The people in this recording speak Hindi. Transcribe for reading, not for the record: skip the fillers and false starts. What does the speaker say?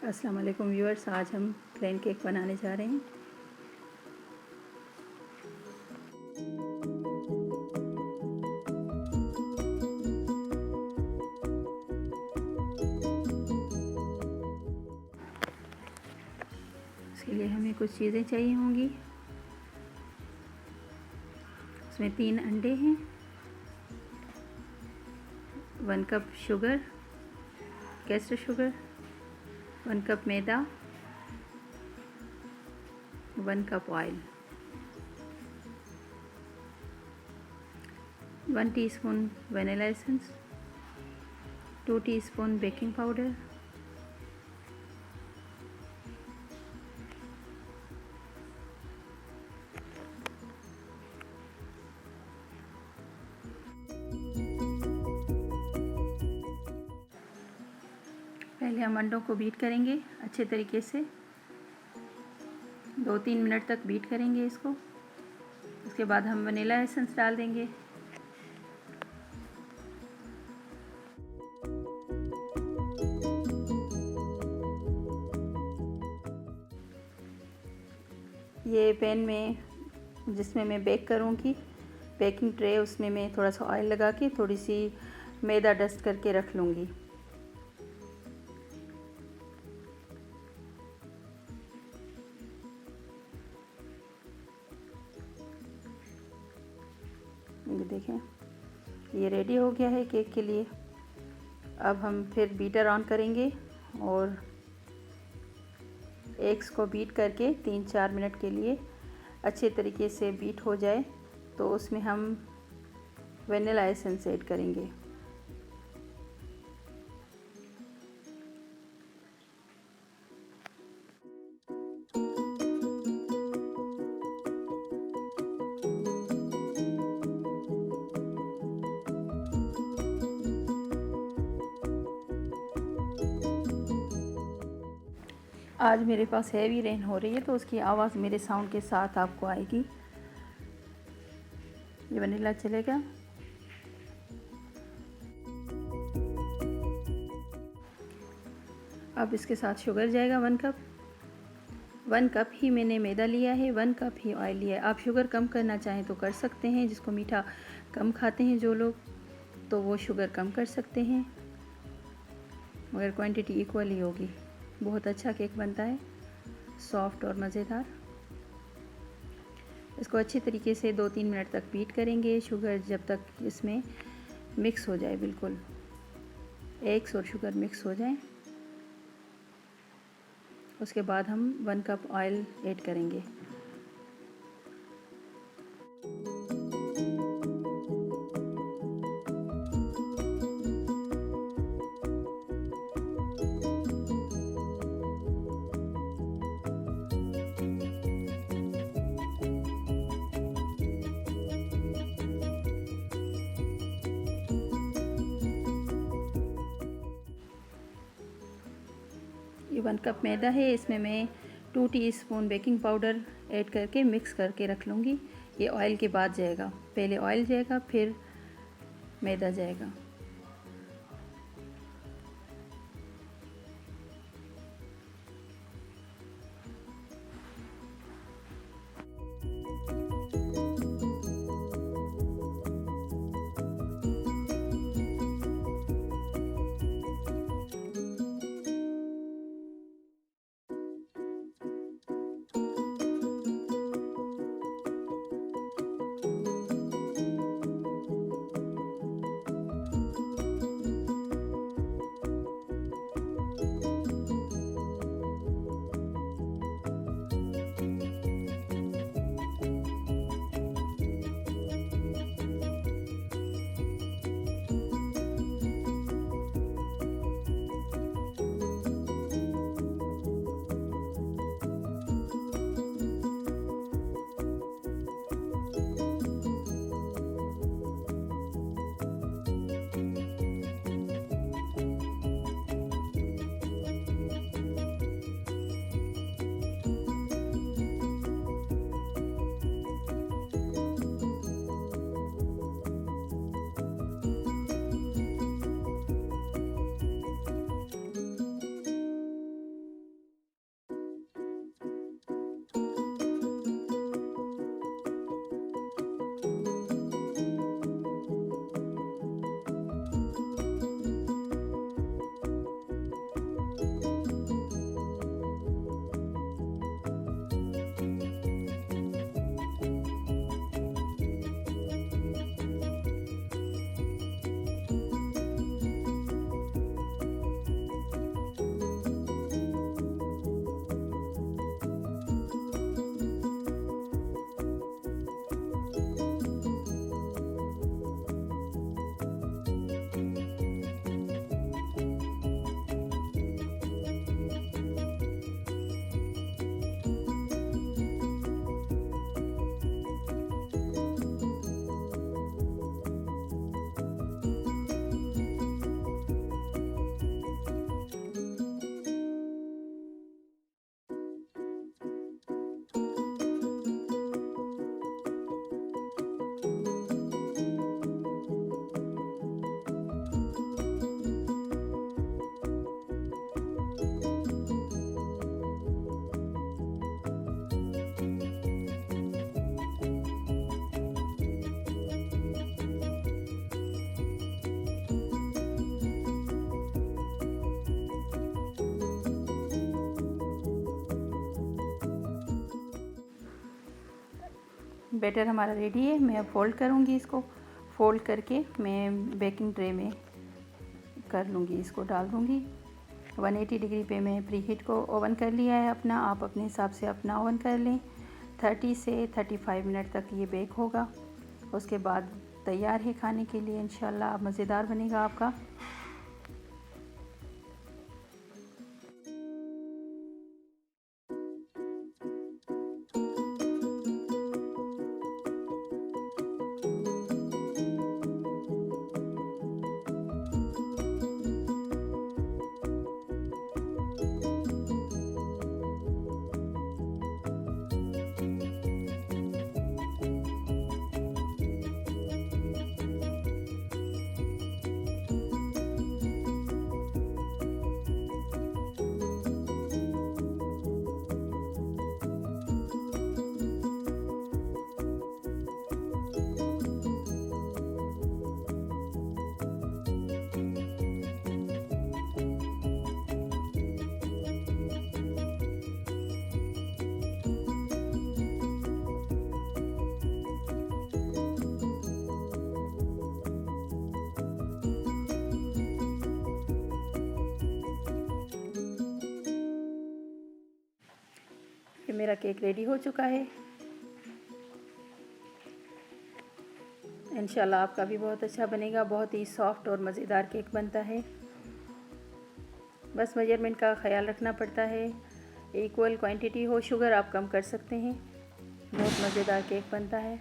अस्सलाम वालेकुम व्यूअर्स, आज हम प्लेन केक बनाने जा रहे हैं। इसके लिए हमें कुछ चीज़ें चाहिए होंगी। इसमें 3 अंडे हैं, 1 cup sugar, caster sugar, 1 cup मैदा, 1 cup oil, 1 teaspoon vanilla essence, 2 teaspoon baking powder, पहले हम अंडों को बीट करेंगे अच्छे तरीके से। 2-3 मिनट तक बीट करेंगे इसको। उसके बाद हम वनीला एसेंस डाल देंगे। ये पैन में जिसमें मैं बेक करूँगी, बेकिंग ट्रे, उसमें मैं थोड़ा सा ऑयल लगा के थोड़ी सी मैदा डस्ट करके रख लूँगी। ये देखें, ये रेडी हो गया है केक के लिए। अब हम फिर बीटर ऑन करेंगे और एग्स को बीट करके 3-4 मिनट के लिए अच्छे तरीके से बीट हो जाए तो उसमें हम वनीला एसेंस ऐड करेंगे। आज मेरे पास हैवी रेन हो रही है तो उसकी आवाज़ मेरे साउंड के साथ आपको आएगी। ये वनीला चलेगा। अब इसके साथ शुगर जाएगा 1 कप। 1 कप ही मैंने मैदा लिया है, 1 कप ही ऑयल लिया है। आप शुगर कम करना चाहें तो कर सकते हैं। जिसको मीठा कम खाते हैं जो लोग, तो वो शुगर कम कर सकते हैं, मगर क्वांटिटी इक्वल ही होगी। बहुत अच्छा केक बनता है, सॉफ्ट और मज़ेदार। इसको अच्छे तरीके से 2-3 मिनट तक बीट करेंगे, शुगर जब तक इसमें मिक्स हो जाए, बिल्कुल एग्स और शुगर मिक्स हो जाए। उसके बाद हम 1 कप ऑयल ऐड करेंगे। ये 1 कप मैदा है, इसमें मैं 2 टीस्पून बेकिंग पाउडर ऐड करके मिक्स करके रख लूँगी। ये ऑयल के बाद जाएगा, पहले ऑयल जाएगा फिर मैदा जाएगा। बैटर हमारा रेडी है। मैं अब फ़ोल्ड करूँगी इसको, फ़ोल्ड करके मैं बेकिंग ट्रे में कर लूँगी, इसको डाल दूँगी। 180 डिग्री पे मैं प्री हीट को ओवन कर लिया है अपना। आप अपने हिसाब से अपना ओवन कर लें। 30 से 35 मिनट तक ये बेक होगा। उसके बाद तैयार है खाने के लिए इंशाल्लाह। मज़ेदार बनेगा आपका। ये मेरा केक रेडी हो चुका है। इंशाल्लाह आपका भी बहुत अच्छा बनेगा। बहुत ही सॉफ्ट और मज़ेदार केक बनता है। बस मेजरमेंट का ख्याल रखना पड़ता है। इक्वल क्वांटिटी हो, शुगर आप कम कर सकते हैं। बहुत मज़ेदार केक बनता है।